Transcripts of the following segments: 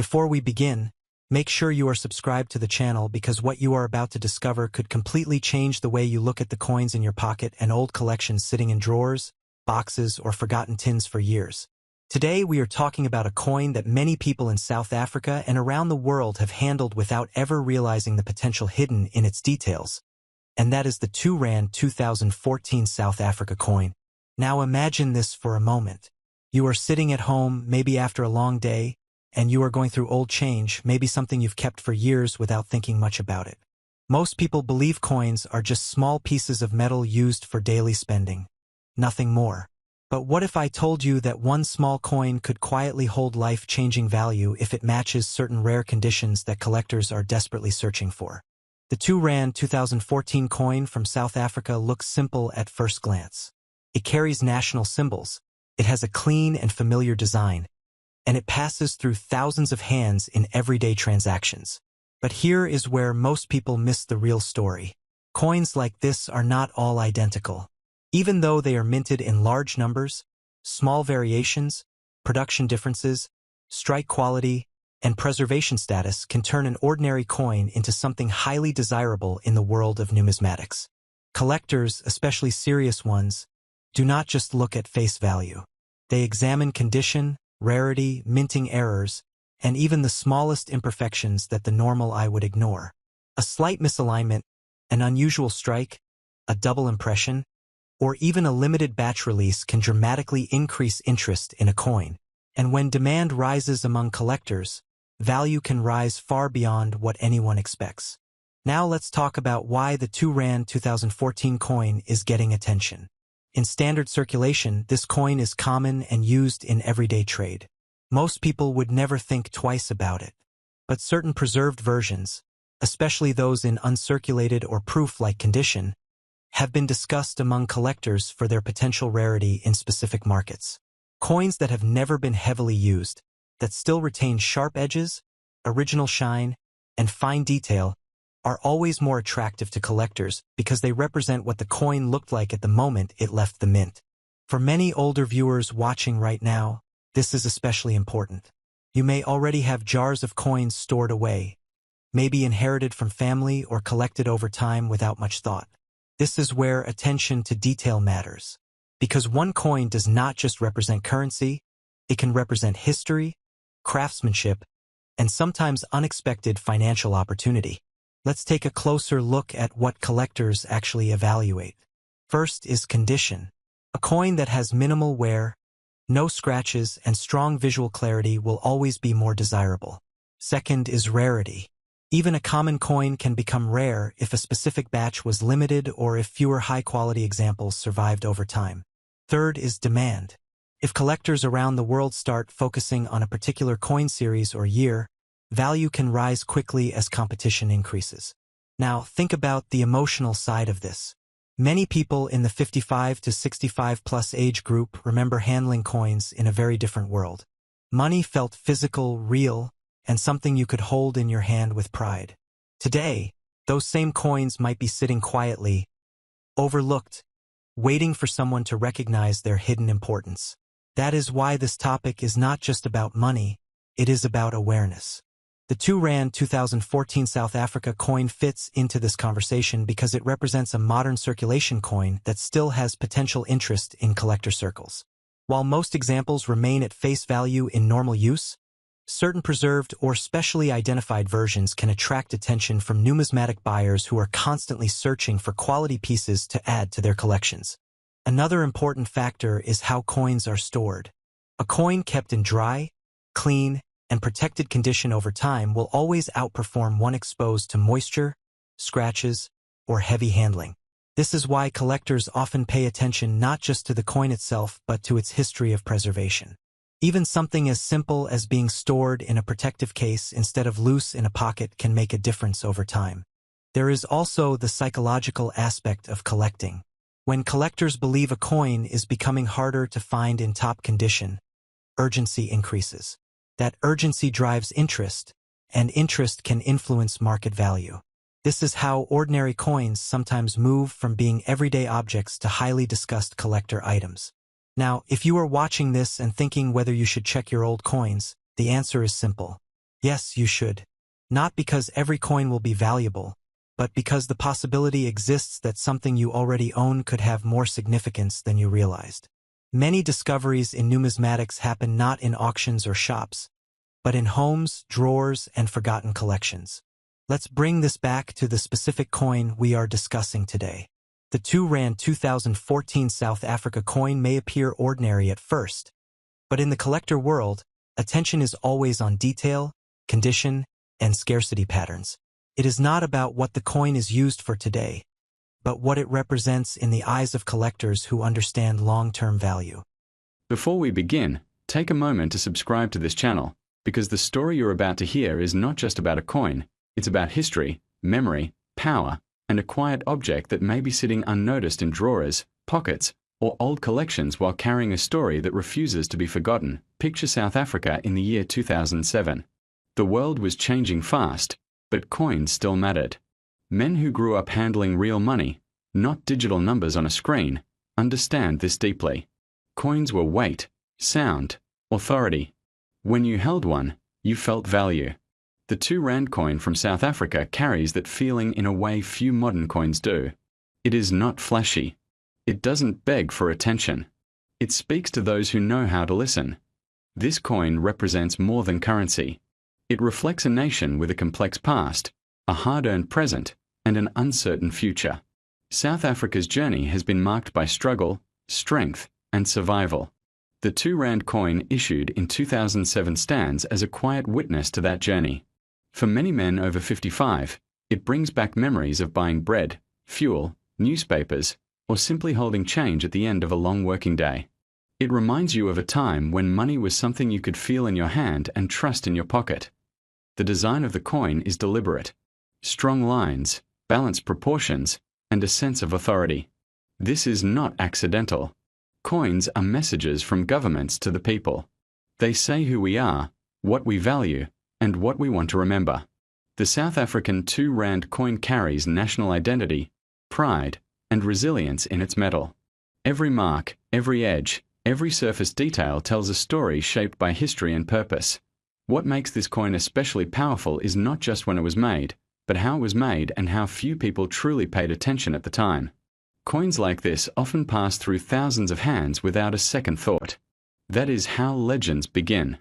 Before we begin, make sure you are subscribed to the channel because what you are about to discover could completely change the way you look at the coins in your pocket and old collections sitting in drawers, boxes, or forgotten tins for years. Today we are talking about a coin that many people in South Africa and around the world have handled without ever realizing the potential hidden in its details. And that is the R2 2014 South Africa coin. Now imagine this for a moment. You are sitting at home, maybe after a long day, and you are going through old change, maybe something you've kept for years without thinking much about it. Most people believe coins are just small pieces of metal used for daily spending. Nothing more. But what if I told you that one small coin could quietly hold life-changing value if it matches certain rare conditions that collectors are desperately searching for? The R2 2014 coin from South Africa looks simple at first glance. It carries national symbols, it has a clean and familiar design, and it passes through thousands of hands in everyday transactions. But here is where most people miss the real story. Coins like this are not all identical. Even though they are minted in large numbers, small variations, production differences, strike quality, and preservation status can turn an ordinary coin into something highly desirable in the world of numismatics. Collectors, especially serious ones, do not just look at face value. They examine condition, rarity, minting errors, and even the smallest imperfections that the normal eye would ignore. A slight misalignment, an unusual strike, a double impression, or even a limited batch release can dramatically increase interest in a coin. And when demand rises among collectors, value can rise far beyond what anyone expects. Now let's talk about why the R2 2014 coin is getting attention. In standard circulation, this coin is common and used in everyday trade. Most people would never think twice about it. But certain preserved versions, especially those in uncirculated or proof-like condition, have been discussed among collectors for their potential rarity in specific markets. Coins that have never been heavily used, that still retain sharp edges, original shine, and fine detail, are always more attractive to collectors because they represent what the coin looked like at the moment it left the mint. For many older viewers watching right now, this is especially important. You may already have jars of coins stored away, maybe inherited from family or collected over time without much thought. This is where attention to detail matters. Because one coin does not just represent currency, it can represent history, craftsmanship, and sometimes unexpected financial opportunity. Let's take a closer look at what collectors actually evaluate. First is condition. A coin that has minimal wear, no scratches, and strong visual clarity will always be more desirable. Second is rarity. Even a common coin can become rare if a specific batch was limited or if fewer high-quality examples survived over time. Third is demand. If collectors around the world start focusing on a particular coin series or year, value can rise quickly as competition increases. Now, think about the emotional side of this. Many people in the 55 to 65 plus age group remember handling coins in a very different world. Money felt physical, real, and something you could hold in your hand with pride. Today, those same coins might be sitting quietly, overlooked, waiting for someone to recognize their hidden importance. That is why this topic is not just about money, it is about awareness. The R2 2014 South Africa coin fits into this conversation because it represents a modern circulation coin that still has potential interest in collector circles. While most examples remain at face value in normal use, certain preserved or specially identified versions can attract attention from numismatic buyers who are constantly searching for quality pieces to add to their collections. Another important factor is how coins are stored. A coin kept in dry, clean, and protected condition over time will always outperform one exposed to moisture, scratches, or heavy handling. This is why collectors often pay attention not just to the coin itself but to its history of preservation. Even something as simple as being stored in a protective case instead of loose in a pocket can make a difference over time. There is also the psychological aspect of collecting. When collectors believe a coin is becoming harder to find in top condition, urgency increases. That urgency drives interest, and interest can influence market value. This is how ordinary coins sometimes move from being everyday objects to highly discussed collector items. Now, if you are watching this and thinking whether you should check your old coins, the answer is simple. Yes, you should. Not because every coin will be valuable, but because the possibility exists that something you already own could have more significance than you realized. Many discoveries in numismatics happen not in auctions or shops, but in homes, drawers, and forgotten collections. Let's bring this back to the specific coin we are discussing today. The 2 Rand 2014 South Africa coin may appear ordinary at first, but in the collector world, attention is always on detail, condition, and scarcity patterns. It is not about what the coin is used for today, but what it represents in the eyes of collectors who understand long-term value. Before we begin, take a moment to subscribe to this channel, because the story you're about to hear is not just about a coin, it's about history, memory, power, and a quiet object that may be sitting unnoticed in drawers, pockets, or old collections while carrying a story that refuses to be forgotten. Picture South Africa in the year 2007. The world was changing fast, but coins still mattered. Men who grew up handling real money, not digital numbers on a screen, understand this deeply. Coins were weight, sound, authority. When you held one, you felt value. The 2 Rand coin from South Africa carries that feeling in a way few modern coins do. It is not flashy. It doesn't beg for attention. It speaks to those who know how to listen. This coin represents more than currency. It reflects a nation with a complex past, a hard-earned present, and an uncertain future. South Africa's journey has been marked by struggle, strength, and survival. The 2 Rand coin issued in 2007 stands as a quiet witness to that journey. For many men over 55, it brings back memories of buying bread, fuel, newspapers, or simply holding change at the end of a long working day. It reminds you of a time when money was something you could feel in your hand and trust in your pocket. The design of the coin is deliberate. Strong lines, balanced proportions, and a sense of authority. This is not accidental. Coins are messages from governments to the people. They say who we are, what we value, and what we want to remember. The South African 2 Rand coin carries national identity, pride, and resilience in its metal. Every mark, every edge, every surface detail tells a story shaped by history and purpose. What makes this coin especially powerful is not just when it was made, but how it was made and how few people truly paid attention at the time. Coins like this often pass through thousands of hands without a second thought. That is how legends begin.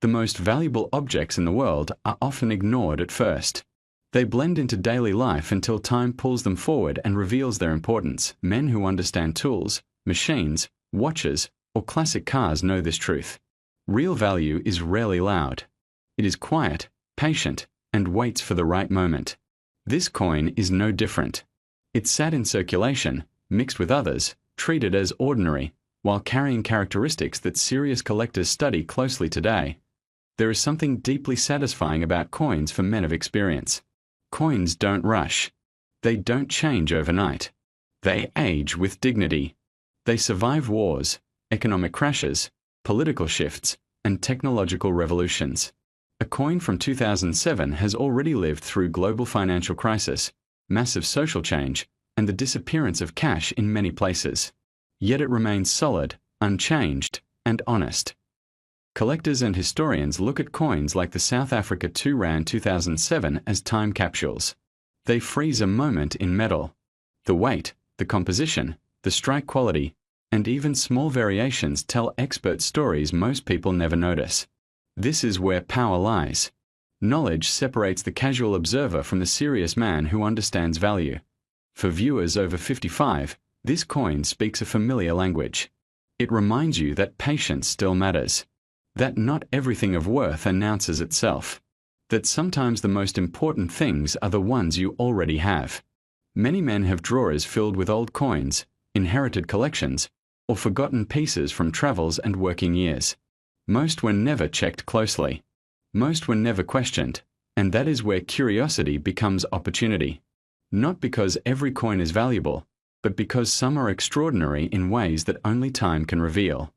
The most valuable objects in the world are often ignored at first. They blend into daily life until time pulls them forward and reveals their importance. Men who understand tools, machines, watches, or classic cars know this truth. Real value is rarely loud. It is quiet, patient, and waits for the right moment. This coin is no different. It sat in circulation, mixed with others, treated as ordinary, while carrying characteristics that serious collectors study closely today. There is something deeply satisfying about coins for men of experience. Coins don't rush. They don't change overnight. They age with dignity. They survive wars, economic crashes, political shifts, and technological revolutions. A coin from 2007 has already lived through global financial crisis, massive social change, and the disappearance of cash in many places. Yet it remains solid, unchanged, and honest. Collectors and historians look at coins like the South Africa 2 Rand 2007 as time capsules. They freeze a moment in metal. The weight, the composition, the strike quality, and even small variations tell expert stories most people never notice. This is where power lies. Knowledge separates the casual observer from the serious man who understands value. For viewers over 55, this coin speaks a familiar language. It reminds you that patience still matters. That not everything of worth announces itself. That sometimes the most important things are the ones you already have. Many men have drawers filled with old coins, inherited collections, or forgotten pieces from travels and working years. Most were never checked closely. Most were never questioned, and that is where curiosity becomes opportunity. Not because every coin is valuable, but because some are extraordinary in ways that only time can reveal.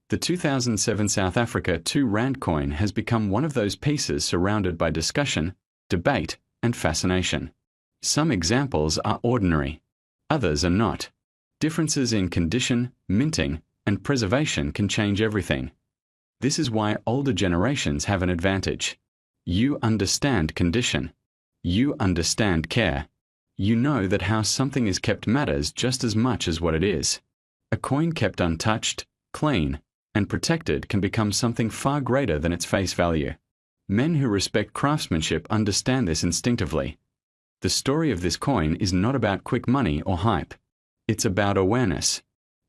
The 2007 South Africa 2 Rand coin has become one of those pieces surrounded by discussion, debate, and fascination. Some examples are ordinary. Others are not. Differences in condition, minting, and preservation can change everything. This is why older generations have an advantage. You understand condition. You understand care. You know that how something is kept matters just as much as what it is. A coin kept untouched, clean, and protected can become something far greater than its face value. Men who respect craftsmanship understand this instinctively. The story of this coin is not about quick money or hype. It's about awareness.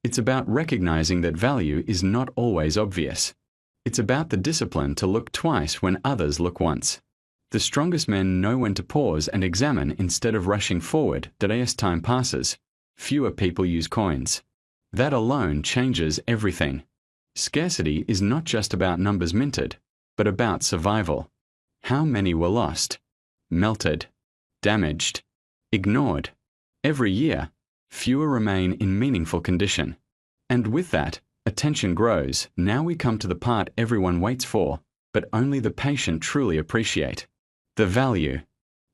It's about recognizing that value is not always obvious. It's about the discipline to look twice when others look once. The strongest men know when to pause and examine instead of rushing forward. As time passes, fewer people use coins. That alone changes everything. Scarcity is not just about numbers minted, but about survival. How many were lost, melted, damaged, ignored? Every year, fewer remain in meaningful condition. And with that, attention grows. Now we come to the part everyone waits for, but only the patient truly appreciate. The value.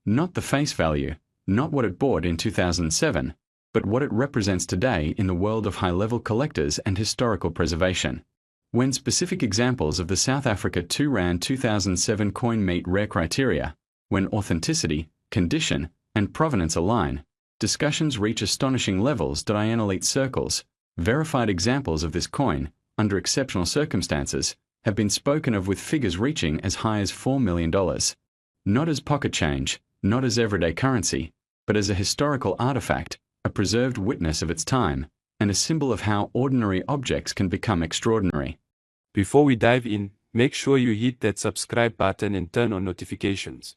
Not the face value, not what it bought in 2007, but what it represents today in the world of high-level collectors and historical preservation. When specific examples of the South Africa 2 Rand 2007 coin meet rare criteria, when authenticity, condition, and provenance align, discussions reach astonishing levels. In elite circles, verified examples of this coin, under exceptional circumstances, have been spoken of with figures reaching as high as $4 million. Not as pocket change, not as everyday currency, but as a historical artifact, a preserved witness of its time, and a symbol of how ordinary objects can become extraordinary. Before we dive in, make sure you hit that subscribe button and turn on notifications.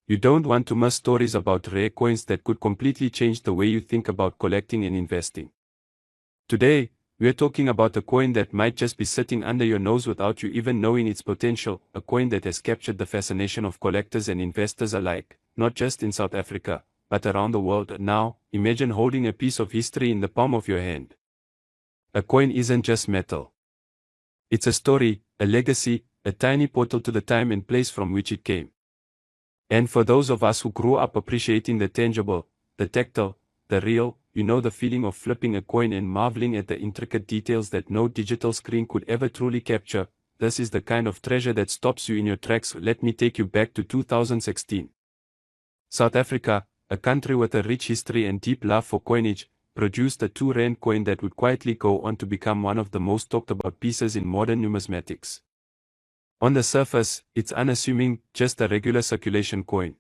You don't want to miss stories about rare coins that could completely change the way you think about collecting and investing. Today, we're talking about a coin that might just be sitting under your nose without you even knowing its potential, a coin that has captured the fascination of collectors and investors alike, not just in South Africa, but around the world. Now, imagine holding a piece of history in the palm of your hand. A coin isn't just metal. It's a story, a legacy, a tiny portal to the time and place from which it came. And for those of us who grew up appreciating the tangible, the tactile, the real, you know the feeling of flipping a coin and marveling at the intricate details that no digital screen could ever truly capture. This is the kind of treasure that stops you in your tracks. Let me take you back to 2016. South Africa, a country with a rich history and deep love for coinage, produced a 2 Rand coin that would quietly go on to become one of the most talked about pieces in modern numismatics. On the surface, it's unassuming, just a regular circulation coin.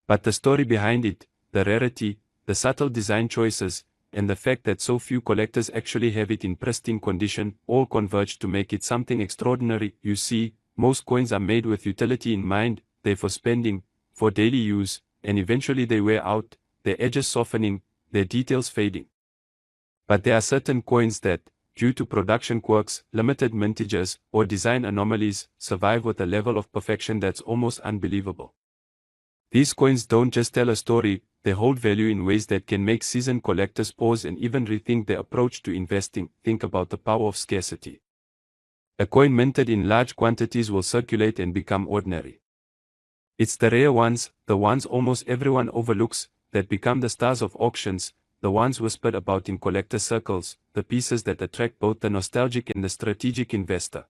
But the story behind it, the rarity, the subtle design choices, and the fact that so few collectors actually have it in pristine condition, all converge to make it something extraordinary. You see, most coins are made with utility in mind, they're for spending, for daily use, and eventually they wear out, their edges softening, their details fading. But there are certain coins that, due to production quirks, limited mintages, or design anomalies, survive with a level of perfection that's almost unbelievable. These coins don't just tell a story, they hold value in ways that can make seasoned collectors pause and even rethink their approach to investing. Think about the power of scarcity. A coin minted in large quantities will circulate and become ordinary. It's the rare ones, the ones almost everyone overlooks, that become the stars of auctions, the ones whispered about in collector circles, the pieces that attract both the nostalgic and the strategic investor.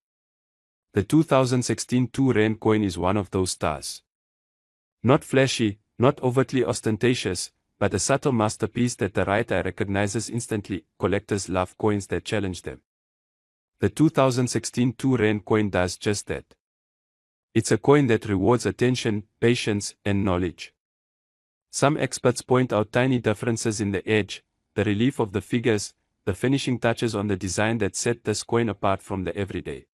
The 2016 2 Rand coin is one of those stars. Not flashy, not overtly ostentatious, but a subtle masterpiece that the right eye recognizes instantly. Collectors love coins that challenge them. The 2016 2 Rand coin does just that. It's a coin that rewards attention, patience, and knowledge. Some experts point out tiny differences in the edge, the relief of the figures, the finishing touches on the design that set this coin apart from the everyday.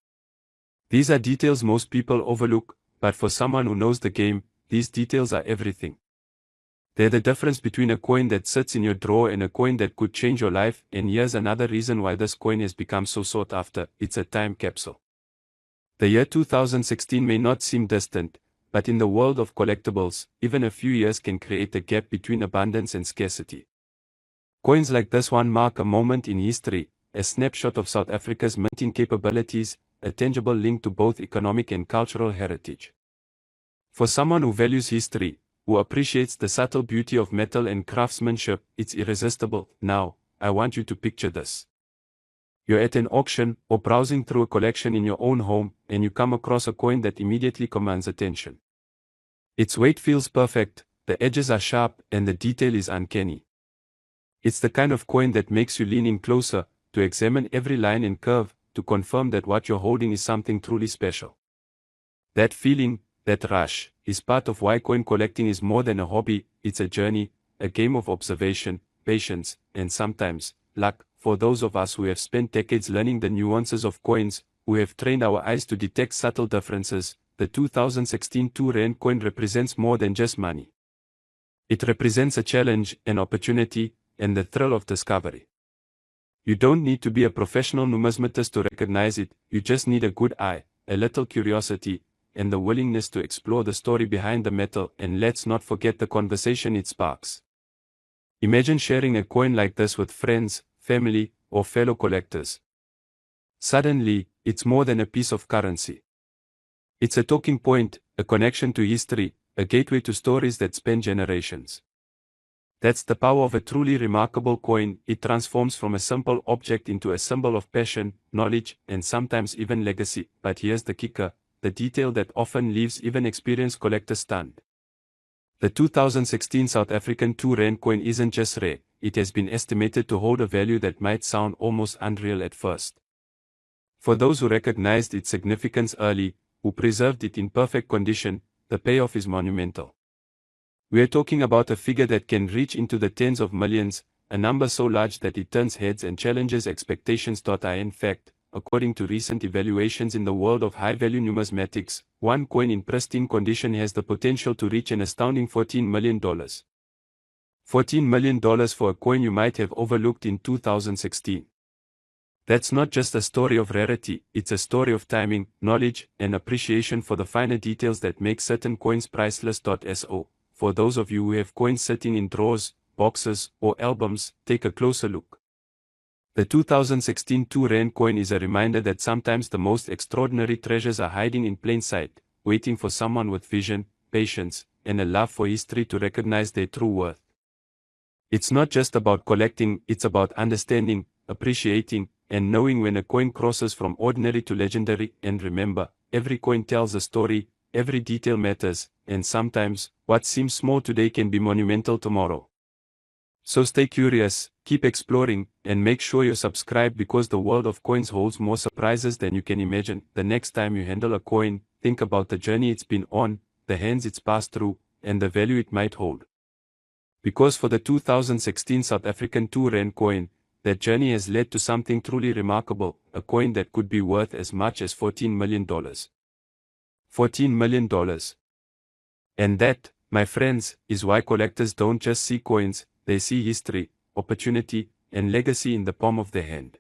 These are details most people overlook, but for someone who knows the game, these details are everything. They're the difference between a coin that sits in your drawer and a coin that could change your life. And here's another reason why this coin has become so sought after: it's a time capsule. The year 2016 may not seem distant, but in the world of collectibles, even a few years can create a gap between abundance and scarcity. Coins like this one mark a moment in history, a snapshot of South Africa's minting capabilities, a tangible link to both economic and cultural heritage. For someone who values history, who appreciates the subtle beauty of metal and craftsmanship, it's irresistible. Now, I want you to picture this. You're at an auction or browsing through a collection in your own home, and you come across a coin that immediately commands attention. Its weight feels perfect, the edges are sharp, and the detail is uncanny. It's the kind of coin that makes you lean in closer, to examine every line and curve, to confirm that what you're holding is something truly special. That feeling, that rush, is part of why coin collecting is more than a hobby. It's a journey, a game of observation, patience, and sometimes, luck. For those of us who have spent decades learning the nuances of coins, who have trained our eyes to detect subtle differences, the 2016 2 Rand coin represents more than just money. It represents a challenge, an opportunity, and the thrill of discovery. You don't need to be a professional numismatist to recognize it, you just need a good eye, a little curiosity, and the willingness to explore the story behind the metal. And let's not forget the conversation it sparks. Imagine sharing a coin like this with friends, family, or fellow collectors. Suddenly, it's more than a piece of currency. It's a talking point, a connection to history, a gateway to stories that span generations. That's the power of a truly remarkable coin. It transforms from a simple object into a symbol of passion, knowledge, and sometimes even legacy. But here's the kicker, the detail that often leaves even experienced collectors stunned. The 2016 South African 2 Rand coin isn't just rare, it has been estimated to hold a value that might sound almost unreal at first. For those who recognized its significance early, who preserved it in perfect condition, the payoff is monumental. We are talking about a figure that can reach into the tens of millions, a number so large that it turns heads and challenges expectations. In fact, according to recent evaluations in the world of high-value numismatics, one coin in pristine condition has the potential to reach an astounding $14 million. $14 million for a coin you might have overlooked in 2016. That's not just a story of rarity, it's a story of timing, knowledge, and appreciation for the finer details that make certain coins priceless. So, for those of you who have coins sitting in drawers, boxes, or albums, take a closer look. The 2016 2 Rand coin is a reminder that sometimes the most extraordinary treasures are hiding in plain sight, waiting for someone with vision, patience, and a love for history to recognize their true worth. It's not just about collecting, it's about understanding, appreciating, and knowing when a coin crosses from ordinary to legendary. And remember, every coin tells a story, every detail matters, and sometimes, what seems small today can be monumental tomorrow. So stay curious, keep exploring, and make sure you're subscribed, because the world of coins holds more surprises than you can imagine. The next time you handle a coin, think about the journey it's been on, the hands it's passed through, and the value it might hold. Because for the 2016 South African 2 Rand coin, that journey has led to something truly remarkable, a coin that could be worth as much as $14 million. $14 million. And that, my friends, is why collectors don't just see coins, they see history, opportunity, and legacy in the palm of their hand.